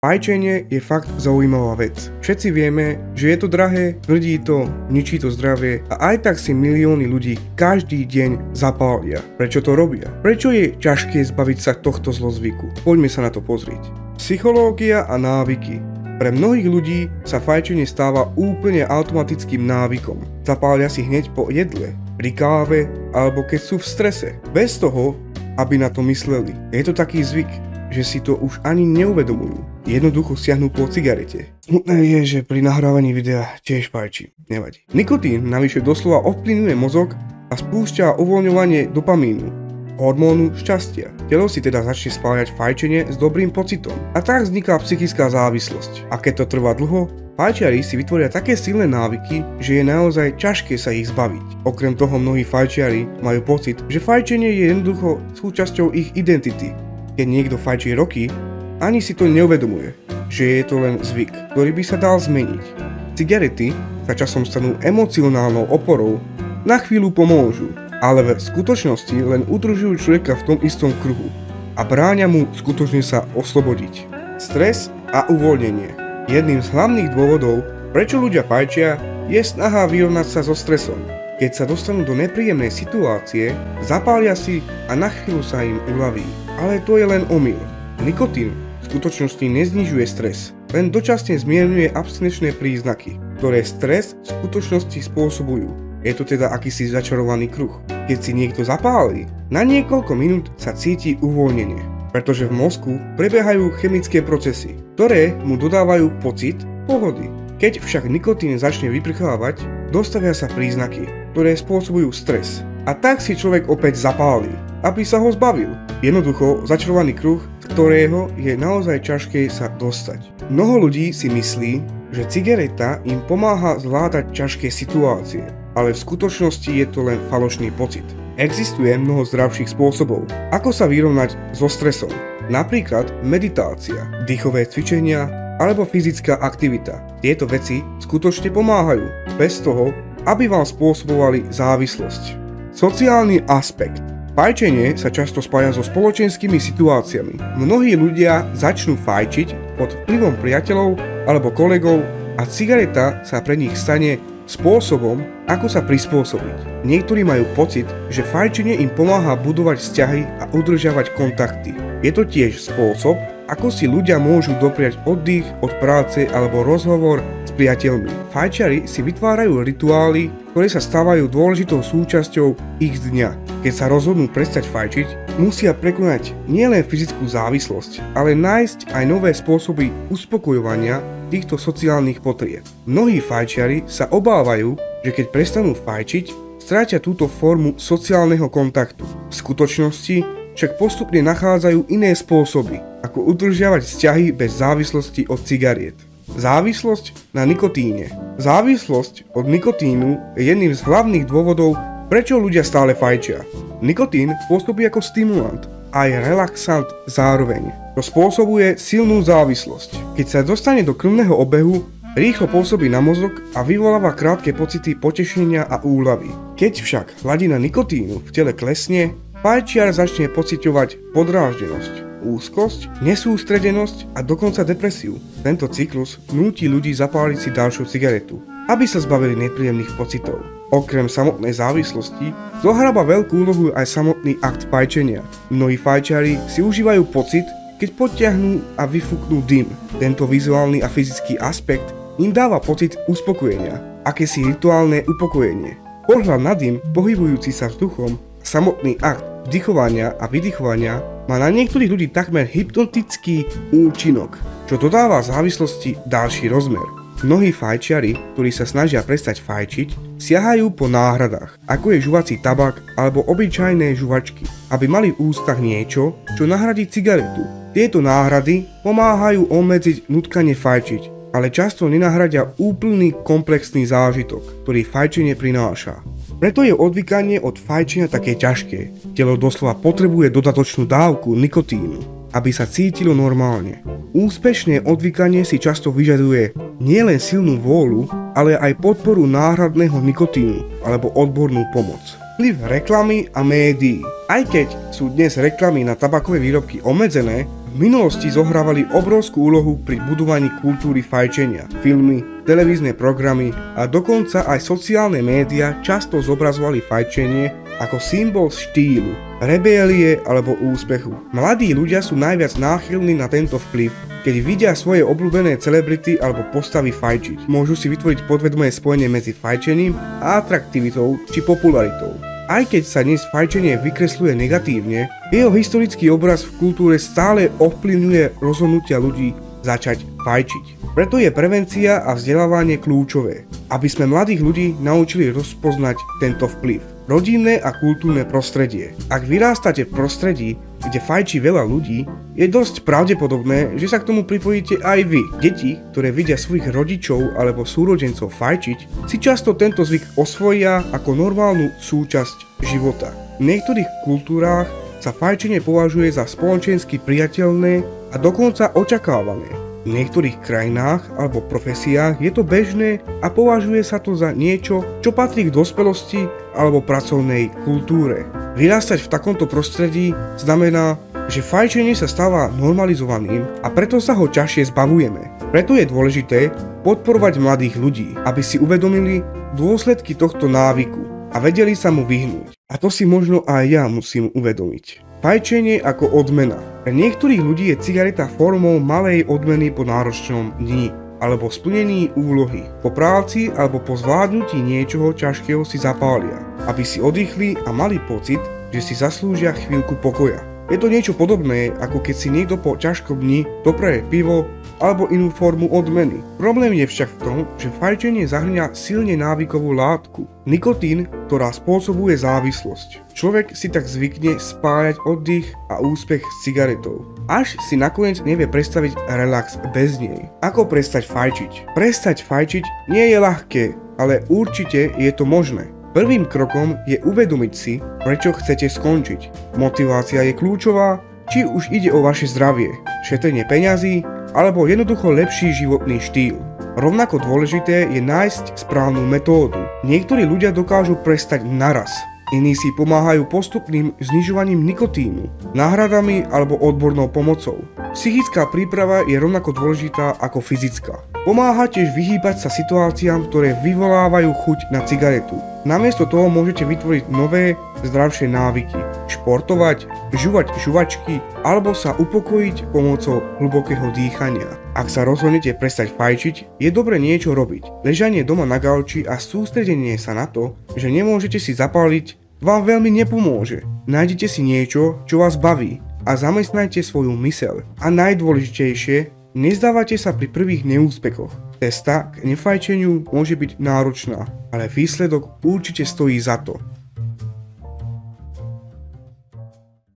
Fajčenie je fakt zaujímavá vec. Všetci vieme, že je to drahé, smrdí to, ničí to zdravie a aj tak si milióny ľudí každý deň zapália. Prečo to robia? Prečo je ťažké zbaviť sa tohto zlozvyku? Poďme sa na to pozrieť. Psychológia a návyky. Pre mnohých ľudí sa fajčenie stáva úplne automatickým návykom. Zapália si hneď po jedle, pri káve alebo keď sú v strese. Bez toho, aby na to mysleli. Je to taký zvyk, že si to už ani neuvedomujú. Jednoducho siahnu po cigarete. Smutné je, že pri nahrávaní videa tiež fajčím. Nevadí. Nikotín navyše doslova ovplyvňuje mozog a spúšťa uvoľňovanie dopamínu, hormónu šťastia. Telo si teda začne spájať fajčenie s dobrým pocitom. A tak vzniká psychická závislosť. A keď to trvá dlho, fajčiari si vytvoria také silné návyky, že je naozaj ťažké sa ich zbaviť. Okrem toho mnohí fajčiari majú pocit, že fajčenie je jednoducho súčasťou ich identity. Keď niekto fajčí roky, ani si to neuvedomuje, že je to len zvyk, ktorý by sa dal zmeniť. Cigarety sa časom stanú emocionálnou oporou, na chvíľu pomôžu, ale v skutočnosti len udržujú človeka v tom istom kruhu a bráňa mu skutočne sa oslobodiť. Stres a uvoľnenie. Jedným z hlavných dôvodov, prečo ľudia fajčia, je snaha vyrovnať sa so stresom. Keď sa dostanú do nepríjemnej situácie, zapália si a na chvíľu sa im uľaví. Ale to je len omyl. Nikotín v skutočnosti neznižuje stres, len dočasne zmierňuje abstinenčné príznaky, ktoré stres v skutočnosti spôsobujú. Je to teda akýsi začarovaný kruh. Keď si niekto zapáli, na niekoľko minút sa cíti uvoľnenie, pretože v mozgu prebiehajú chemické procesy, ktoré mu dodávajú pocit pohody. Keď však nikotín začne vyprchávať, dostavia sa príznaky, ktoré spôsobujú stres. A tak si človek opäť zapáli, aby sa ho zbavil. Jednoducho začarovaný kruh, z ktorého je naozaj ťažké sa dostať. Mnoho ľudí si myslí, že cigareta im pomáha zvládať ťažké situácie, ale v skutočnosti je to len falošný pocit. Existuje mnoho zdravších spôsobov, ako sa vyrovnať so stresom. Napríklad meditácia, dýchové cvičenia alebo fyzická aktivita. Tieto veci skutočne pomáhajú, bez toho, aby vám spôsobovali závislosť. Sociálny aspekt. Fajčenie sa často spája so spoločenskými situáciami. Mnohí ľudia začnú fajčiť pod vplyvom priateľov alebo kolegov a cigareta sa pre nich stane spôsobom, ako sa prispôsobiť. Niektorí majú pocit, že fajčenie im pomáha budovať vzťahy a udržiavať kontakty. Je to tiež spôsob, ako si ľudia môžu dopriať oddych od práce alebo rozhovor s priateľmi. Fajčiari si vytvárajú rituály, ktoré sa stávajú dôležitou súčasťou ich dňa. Keď sa rozhodnú prestať fajčiť, musia prekonať nielen fyzickú závislosť, ale nájsť aj nové spôsoby uspokojovania týchto sociálnych potrieb. Mnohí fajčiari sa obávajú, že keď prestanú fajčiť, strátia túto formu sociálneho kontaktu. V skutočnosti však postupne nachádzajú iné spôsoby, ako udržiavať vzťahy bez závislosti od cigariet. Závislosť na nikotíne. Závislosť od nikotínu je jedným z hlavných dôvodov, prečo ľudia stále fajčia. Nikotín pôsobí ako stimulant, aj relaxant zároveň. To spôsobuje silnú závislosť. Keď sa dostane do krvného obehu, rýchlo pôsobí na mozog a vyvoláva krátke pocity potešenia a úľavy. Keď však hladina nikotínu v tele klesne, fajčiar začne pociťovať podráždenosť, úzkosť, nesústredenosť a dokonca depresiu. Tento cyklus núti ľudí zapáliť si ďalšiu cigaretu, aby sa zbavili nepríjemných pocitov. Okrem samotnej závislosti zohráva veľkú úlohu aj samotný akt fajčenia. Mnohí fajčiari si užívajú pocit, keď potiahnú a vyfúknú dym. Tento vizuálny a fyzický aspekt im dáva pocit uspokojenia, akési rituálne upokojenie. Pohľad na dym pohybujúci sa vzduchom, samotný akt vdychovania a vydychovania má na niektorých ľudí takmer hypnotický účinok, čo dodáva závislosti ďalší rozmer. Mnohí fajčiari, ktorí sa snažia prestať fajčiť, siahajú po náhradách, ako je žuvací tabak alebo obyčajné žuvačky, aby mali v ústach niečo, čo nahradí cigaretu. Tieto náhrady pomáhajú obmedziť nutkanie fajčiť, ale často nenahradia úplný komplexný zážitok, ktorý fajčenie prináša. Preto je odvykanie od fajčenia také ťažké. Telo doslova potrebuje dodatočnú dávku nikotínu, aby sa cítilo normálne. Úspešné odvykanie si často vyžaduje nielen silnú vôľu, ale aj podporu náhradného nikotínu alebo odbornú pomoc. Vplyv reklamy a médií. Aj keď sú dnes reklamy na tabakové výrobky obmedzené, v minulosti zohrávali obrovskú úlohu pri budovaní kultúry fajčenia. Filmy, televízne programy a dokonca aj sociálne médiá často zobrazovali fajčenie ako symbol štýlu, rebélie alebo úspechu. Mladí ľudia sú najviac náchylní na tento vplyv, keď vidia svoje obľúbené celebrity alebo postavy fajčiť. Môžu si vytvoriť podvedomé spojenie medzi fajčením a atraktivitou či popularitou. Aj keď sa dnes fajčenie vykresľuje negatívne, jeho historický obraz v kultúre stále ovplyvňuje rozhodnutia ľudí začať fajčiť. Preto je prevencia a vzdelávanie kľúčové, aby sme mladých ľudí naučili rozpoznať tento vplyv. Rodinné a kultúrne prostredie. Ak vyrástate v prostredí, kde fajčí veľa ľudí, je dosť pravdepodobné, že sa k tomu pripojíte aj vy. Deti, ktoré vidia svojich rodičov alebo súrodencov fajčiť, si často tento zvyk osvojia ako normálnu súčasť života. V niektorých kultúrách sa fajčenie považuje za spoločensky priateľné a dokonca očakávané. V niektorých krajinách alebo profesiách je to bežné a považuje sa to za niečo, čo patrí k dospelosti alebo pracovnej kultúre. Vyrastať v takomto prostredí znamená, že fajčenie sa stáva normalizovaným a preto sa ho ťažšie zbavujeme. Preto je dôležité podporovať mladých ľudí, aby si uvedomili dôsledky tohto návyku a vedeli sa mu vyhnúť. A to si možno aj ja musím uvedomiť. Fajčenie ako odmena. Pre niektorých ľudí je cigareta formou malej odmeny po náročnom dni alebo splnení úlohy. Po práci alebo po zvládnutí niečoho ťažkého si zapália, aby si oddychli a mali pocit, že si zaslúžia chvíľku pokoja. Je to niečo podobné, ako keď si niekto po ťažkom dni dopraje pivo alebo inú formu odmeny. Problém je však v tom, že fajčenie zahŕňa silne návykovú látku, nikotín, ktorá spôsobuje závislosť. Človek si tak zvykne spájať oddych a úspech s cigaretou, až si nakoniec nevie predstaviť relax bez nej. Ako prestať fajčiť? Prestať fajčiť nie je ľahké, ale určite je to možné. Prvým krokom je uvedomiť si, prečo chcete skončiť. Motivácia je kľúčová, či už ide o vaše zdravie, šetrenie peňazí, alebo jednoducho lepší životný štýl. Rovnako dôležité je nájsť správnu metódu. Niektorí ľudia dokážu prestať naraz, iní si pomáhajú postupným znižovaním nikotínu, náhradami alebo odbornou pomocou. Psychická príprava je rovnako dôležitá ako fyzická. Pomáha tiež vyhýbať sa situáciám, ktoré vyvolávajú chuť na cigaretu. Namiesto toho môžete vytvoriť nové, zdravšie návyky. Športovať, žuvať žuvačky alebo sa upokojiť pomocou hlbokého dýchania. Ak sa rozhodnete prestať fajčiť, je dobre niečo robiť. Ležanie doma na gauči a sústredenie sa na to, že nemôžete si zapáliť, vám veľmi nepomôže. Nájdite si niečo, čo vás baví a zamestnajte svoju myseľ. A najdôležitejšie, nezdávajte sa pri prvých neúspechoch. Cesta k nefajčeniu môže byť náročná, ale výsledok určite stojí za to.